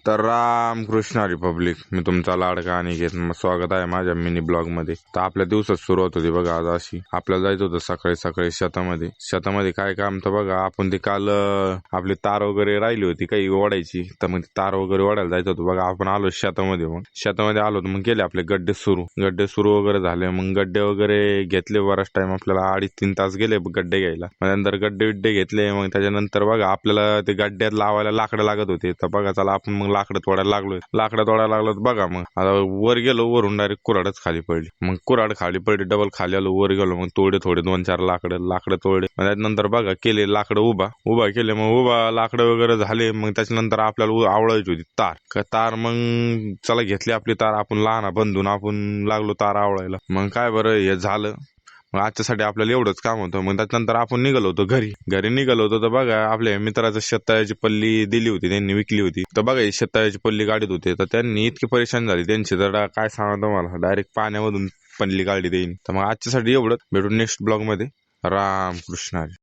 तर रामकृष्ण रिपब्लिक, मी तुमचा लाडका अनिकेत. स्वागत आहे माझ्या मिनी ब्लॉग मध्ये. तर आपल्या दिवसात सुरुवात होती बघा आज अशी. आपल्याला जायचं होतं सकाळी सकाळी शेतामध्ये काय काम तर बघा, आपण ते काल आपली तार वगैरे राहिली होती काही ओढायची, तर मग तार वगैरे ओढायला जायचं होतं बघा. आपण आलो शेतामध्ये. मग शेतामध्ये आलो तर मग गेले आपले गड्डे सुरू वगैरे झाले. मग गड्डे वगैरे घेतले. बराच टाइम आपल्याला 2.5-3 तास गेले गड्डे घ्यायला. मग नंतर गड्डे घेतले. मग त्याच्यानंतर बघा आपल्याला ते गड्ड्यात लावायला लाकडं लागत होते. तर बघा चला आपण मग लाकडं तोडायला लागलो बघा. मग आता वर गेलो, वरून डायरेक्ट कुऱ्हाडच खाली पडली. मग कुऱ्हाड खाली पडली, डबल खाली आलो, वर गेलो. मग तोडे 2-4 लाकडं तोडले. मग त्यानंतर बघा केले लाकडं उभा केले. मग उभा लाकडं वगैरे झाले. मग त्याच्यानंतर आपल्याला आवळायची होती तार. मग चला घेतली आपली तार, आपण लहान बंधून आपण लागलो तार आवळायला. मग काय बरं हे झालं. मग आजच्यासाठी आपल्याला एवढंच काम होतं. मग त्याच्यानंतर आपण निघालो होतो घरी निघालो होतो. तर बघा आपल्या मित्राचं शेततळ्याची पल्ली दिली होती, त्यांनी विकली होती. तर बघा ही शेततळ्याची पल्ली काढत होते. तर त्यांनी इतकी परेशान झाली त्यांची, तर काय सांगा तुम्हाला, डायरेक्ट पाण्यामधून पल्ली काढली देईन. तर मग आजच्यासाठी एवढंच. भेटू नेक्स्ट ब्लॉग मध्ये. रामकृष्ण हरी.